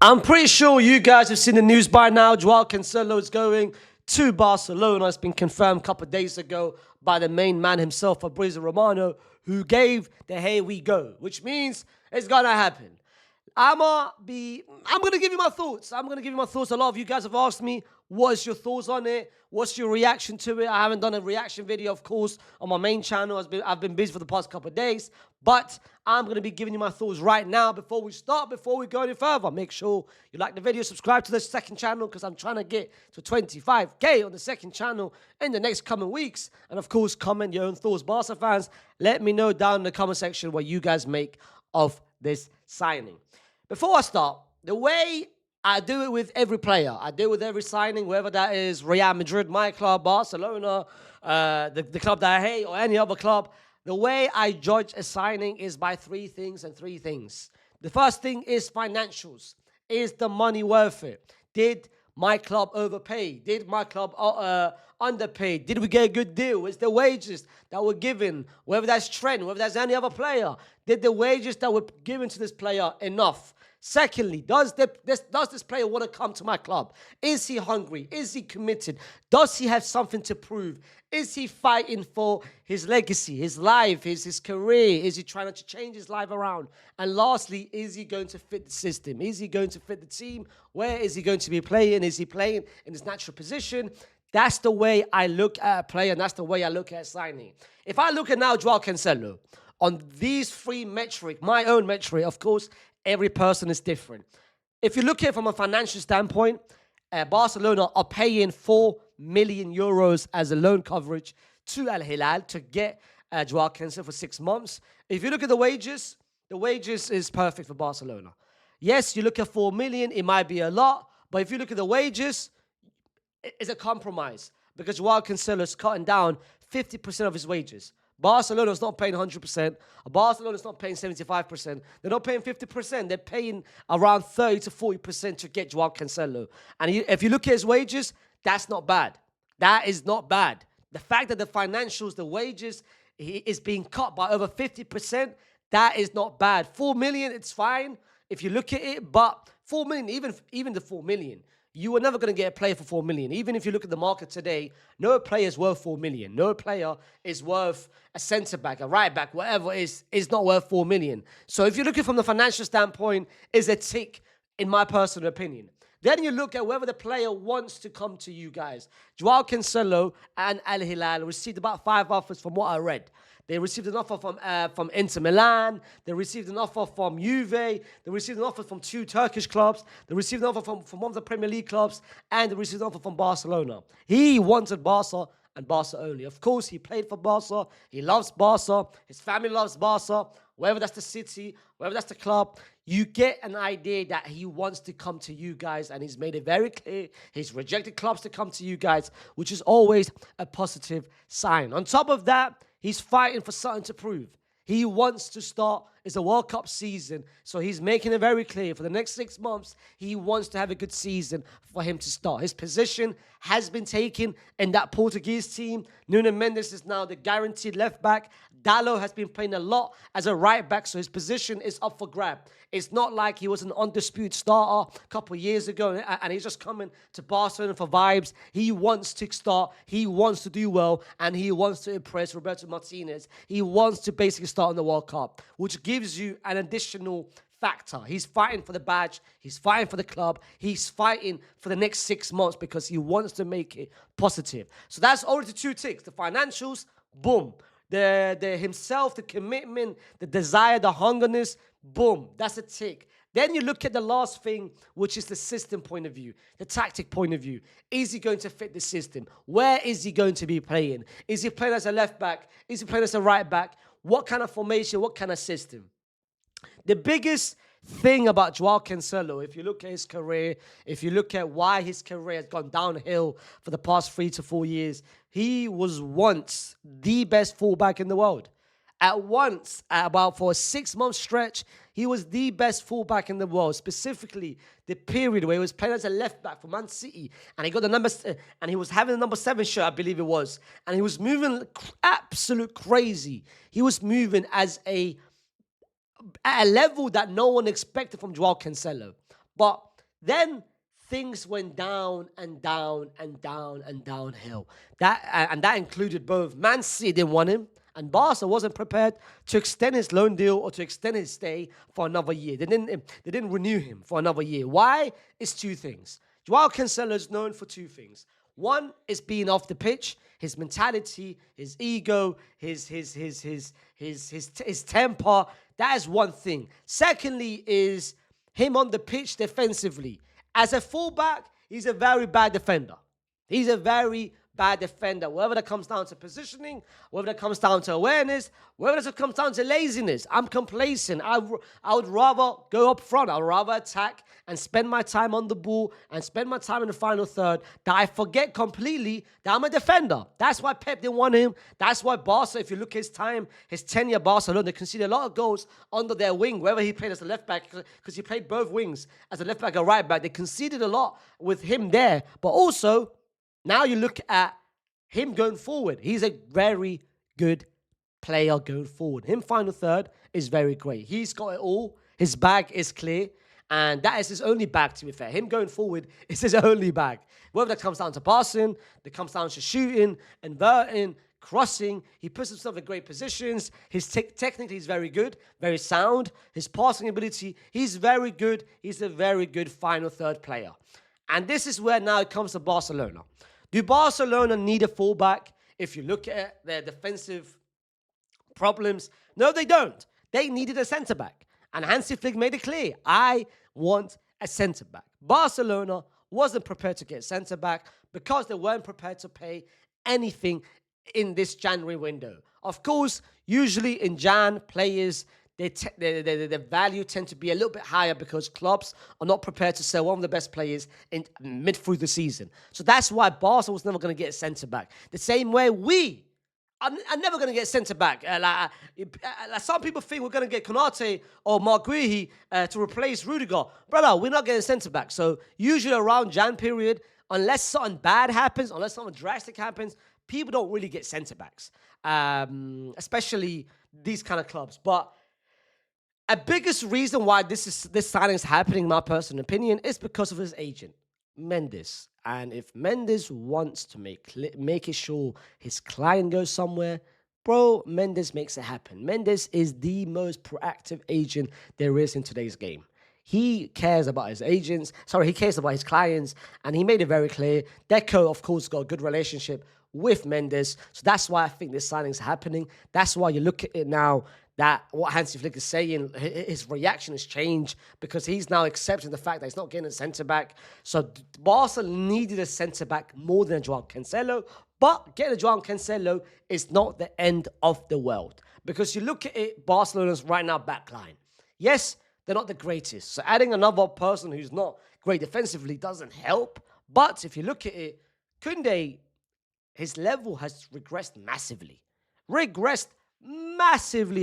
I'm pretty sure you guys have seen the news by now. Joao Cancelo is going to Barcelona. It's been confirmed a couple of days ago by the main man himself, Fabrizio Romano, who gave the "here we go," which means it's gonna happen. I'm gonna give you my thoughts. A lot of you guys have asked me, what's your thoughts on it? What's your reaction to it? I haven't done a reaction video, of course, on my main channel. I've been busy for the past couple of days, but I'm gonna be giving you my thoughts right now before we go any further. Make sure you like the video, subscribe to the second channel, because I'm trying to get to 25K on the second channel in the next coming weeks. And of course, comment your own thoughts. Barca fans, let me know down in the comment section what you guys make of this signing. Before I start, the way I do it with every player, I do it with every signing, whether that is Real Madrid, my club, Barcelona, the club that I hate, or any other club, the way I judge a signing is by three things. The first thing is financials. Is the money worth it? Did my club overpay? Did my club underpay? Did we get a good deal? Is the wages that were given, whether that's Trent, whether that's any other player, did the wages that were given to this player enough? Secondly, does this player want to come to my club? Is he hungry? Is he committed? Does he have something to prove? Is he fighting for his legacy, his life, his career? Is he trying to change his life around? And lastly, is he going to fit the system? Is he going to fit the team? Where is he going to be playing? Is he playing in his natural position? That's the way I look at a player, and that's the way I look at a signing. If I look at now Joao Cancelo, on these three metrics, my own metric, of course, every person is different. If you look at it from a financial standpoint, Barcelona are paying 4 million euros as a loan coverage to Al Hilal to get Joao Cancelo for 6 months. If you look at the wages is perfect for Barcelona. Yes, you look at 4 million, it might be a lot, but if you look at the wages, it's a compromise, because Joao Cancelo is cutting down 50% of his wages. Barcelona is not paying 100%. Barcelona is not paying 75%. They're not paying 50%. They're paying around 30 to 40% to get Joao Cancelo. And if you look at his wages, that's not bad. That is not bad. The fact that the financials, the wages, is being cut by over 50%, that is not bad. 4 million, it's fine if you look at it, but 4 million, even the 4 million, you are never going to get a player for 4 million. Even if you look at the market today, no player is worth 4 million. No player is worth a centre-back, a right-back, whatever it is not worth 4 million. So if you're looking from the financial standpoint, it's a tick, in my personal opinion. Then you look at whether the player wants to come to you guys. Joao Cancelo and Al Hilal received about 5 offers from what I read. They received an offer from Inter Milan. They received an offer from Juve. They received an offer from 2 Turkish clubs. They received an offer from one of the Premier League clubs. And they received an offer from Barcelona. He wanted Barca and Barca only. Of course, he played for Barca. He loves Barca. His family loves Barca. Whether that's the city, whether that's the club, you get an idea that he wants to come to you guys, and he's made it very clear. He's rejected clubs to come to you guys, which is always a positive sign. On top of that, he's fighting for something to prove. He wants to start. It's a World Cup season, so he's making it very clear for the next 6 months, he wants to have a good season for him to start. His position has been taken in that Portuguese team. Nuno Mendes is now the guaranteed left back. Dalot has been playing a lot as a right back, so his position is up for grab. It's not like he was an undisputed starter a couple of years ago and he's just coming to Barcelona for vibes. He wants to start, he wants to do well, and he wants to impress Roberto Martinez. He wants to basically start in the World Cup, which gives you an additional factor. He's fighting for the badge. He's fighting for the club. He's fighting for the next 6 months because he wants to make it positive. So that's already 2 ticks. The financials, boom. The himself, the commitment, the desire, the hungerness, boom. That's a tick. Then you look at the last thing, which is the system point of view, the tactic point of view. Is he going to fit the system? Where is he going to be playing? Is he playing as a left back? Is he playing as a right back? What kind of formation? What kind of system? The biggest thing about Joao Cancelo, if you look at his career, if you look at why his career has gone downhill for the past 3 to 4 years, he was once the best fullback in the world. For a 6-month stretch, he was the best fullback in the world. Specifically, the period where he was playing as a left back for Man City, and he got and he was having the number 7 shirt, I believe it was, and he was moving absolute crazy. He was moving at a level that no one expected from Joao Cancelo. But Then things went down and down and down and downhill. That included both Man City didn't want him, and Barca wasn't prepared to extend his loan deal or to extend his stay for another year. They didn't renew him for another year. Why? It's two things. Joao Cancelo is known for two things. One is being off the pitch, his mentality, his ego, his temper. That is one thing. Secondly, is him on the pitch defensively. As a fullback, he's a very bad defender. He's a very bad defender. Whether that comes down to positioning, whether that comes down to awareness, whether that comes down to laziness, I'm complacent. I would rather go up front. I'd rather attack and spend my time on the ball and spend my time in the final third, that I forget completely that I'm a defender. That's why Pep didn't want him. That's why Barca, if you look at his time, his tenure at Barcelona, they conceded a lot of goals under their wing, whether he played as a left back, because he played both wings, as a left back or right back. They conceded a lot with him there. But also, now you look at him going forward. He's a very good player going forward. Him final third is very great. He's got it all. His bag is clear. And that is his only bag, to be fair. Him going forward is his only bag. Whether that comes down to passing, that comes down to shooting, inverting, crossing. He puts himself in great positions. His technically, he's very good, very sound. His passing ability, he's very good. He's a very good final third player. And this is where now it comes to Barcelona. Do Barcelona need a fullback? If you look at their defensive problems, no, they don't. They needed a centre-back. And Hansi Flick made it clear, I want a centre-back. Barcelona wasn't prepared to get a centre-back because they weren't prepared to pay anything in this January window. Of course, usually in Jan, players, the value tend to be a little bit higher because clubs are not prepared to sell one of the best players in mid through the season. So that's why Barca was never going to get a centre-back. The same way we are never going to get centre-back. Some people think we're going to get Konate or Marguihi to replace Rudiger. Brother, we're not getting centre-back. So usually around Jan period, unless something bad happens, unless something drastic happens, people don't really get centre-backs, especially these kind of clubs. But a biggest reason why this signing is happening, in my personal opinion, is because of his agent, Mendes. And if Mendes wants to make it sure his client goes somewhere, bro, Mendes makes it happen. Mendes is the most proactive agent there is in today's game. He cares about his agents. He cares about his clients. And he made it very clear. Deco, of course, got a good relationship with Mendes. So that's why I think this signing is happening. That's why you look at it now, that what Hansi Flick is saying, his reaction has changed because he's now accepting the fact that he's not getting a centre-back. So Barca needed a centre-back more than Joao Cancelo, but getting a Joao Cancelo is not the end of the world because you look at it, Barcelona's right now backline. Yes, they're not the greatest. So adding another person who's not great defensively doesn't help. But if you look at it, Koundé, his level has regressed massively.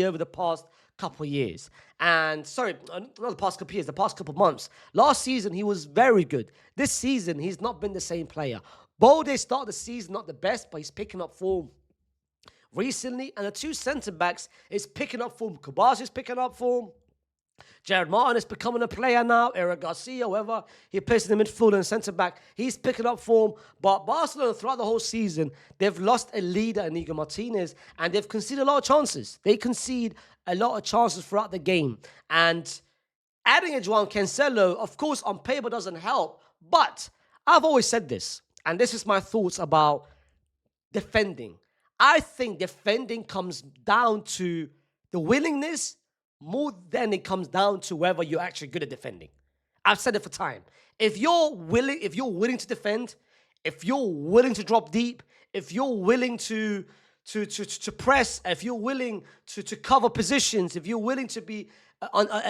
Over the past couple of years. And not the past couple of years, the past couple of months. Last season, he was very good. This season, he's not been the same player. Balde started the season not the best, but he's picking up form recently. And the two centre-backs is picking up form. Kubasi is picking up form. Jared Martin is becoming a player now. Eric Garcia, whoever he plays in the midfield and centre-back, he's picking up form. But Barcelona, throughout the whole season, they've lost a leader, Inigo Martinez, and they've conceded a lot of chances. They concede a lot of chances throughout the game. And adding a Joao Cancelo, of course, on paper doesn't help. But I've always said this, and this is my thoughts about defending. I think defending comes down to the willingness more than it comes down to whether you're actually good at defending. I've said it for time. If you're willing to defend, if you're willing to drop deep, if you're willing to press, if you're willing to cover positions, if you're willing to be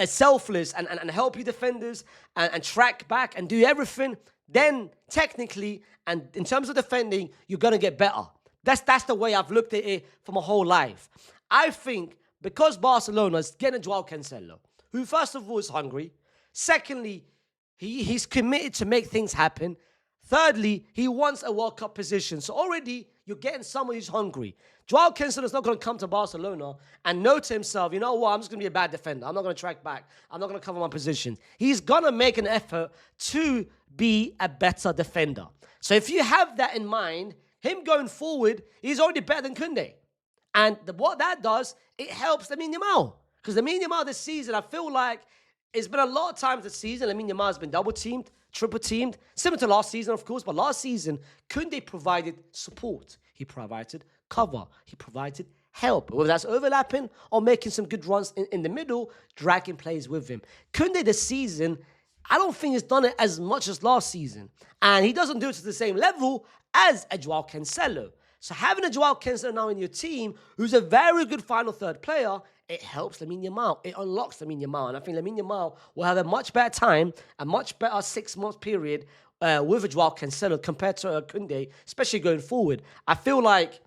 selfless and help your defenders and track back and do everything, then technically, and in terms of defending, you're going to get better. That's the way I've looked at it for my whole life. I think because Barcelona is getting Joao Cancelo, who first of all is hungry. Secondly, he's committed to make things happen. Thirdly, he wants a World Cup position. So already you're getting someone who's hungry. Joao Cancelo is not going to come to Barcelona and know to himself, you know what, I'm just going to be a bad defender. I'm not going to track back. I'm not going to cover my position. He's going to make an effort to be a better defender. So if you have that in mind, him going forward, he's already better than Koundé. And what that does, it helps Lamine Yamal. Because Lamine Yamal this season, I feel like it's been a lot of times this season, Lamine Yamal has been double-teamed, triple-teamed, similar to last season, of course, but last season, Koundé provided support. He provided cover. He provided help, whether that's overlapping or making some good runs in the middle, dragging plays with him. Koundé this season, I don't think he's done it as much as last season. And he doesn't do it to the same level as a Joao Cancelo. So having a Joao Cancelo now in your team, who's a very good final third player, it helps Lamine Yamal. It unlocks Lamine Yamal. And I think Lamine Yamal will have a much better time, a much better 6-month period with a Joao Cancelo compared to Koundé, especially going forward. I feel like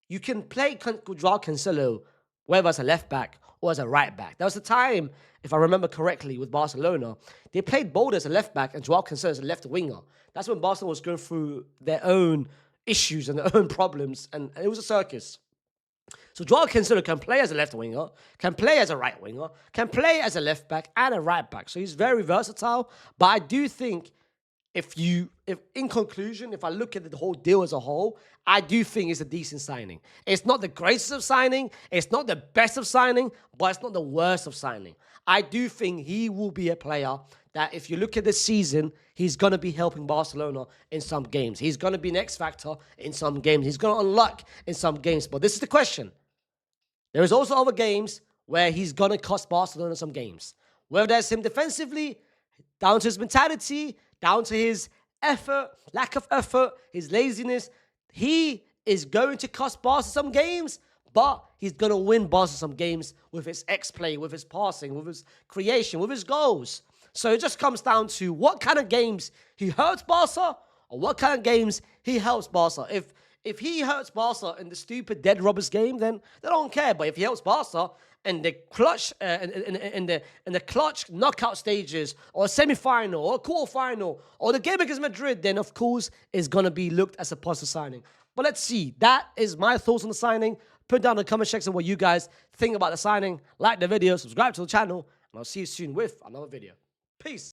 you can play Joao Cancelo whether as a left back or as a right back. There was a time, if I remember correctly, with Barcelona, they played Bold as a left back and Joao Cancelo as a left winger. That's when Barcelona was going through their own issues and their own problems, and it was a circus. So Joao Cancelo can play as a left winger, can play as a right winger, can play as a left back and a right back. So he's very versatile. But I do think if in conclusion, if I look at the whole deal as a whole, I do think it's a decent signing. It's not the greatest of signing, it's not the best of signing, but it's not the worst of signing. I do think he will be a player that if you look at this season, he's going to be helping Barcelona in some games. He's going to be an X factor in some games. He's going to unlock in some games. But this is the question. There is also other games where he's going to cost Barcelona some games. Whether that's him defensively, down to his mentality, down to his effort, lack of effort, his laziness, he is going to cost Barca some games, but he's going to win Barca some games with his X-play, with his passing, with his creation, with his goals. So it just comes down to what kind of games he hurts Barca or what kind of games he helps Barca. If he hurts Barca in the stupid dead robbers game, then they don't care. But if he helps Barca in the clutch, in the clutch knockout stages, or a semi-final, or a quarter-final, or the game against Madrid, then of course it's gonna be looked as a positive signing. But let's see. That is my thoughts on the signing. Put down in the comment section what you guys think about the signing. Like the video, subscribe to the channel, and I'll see you soon with another video. Peace.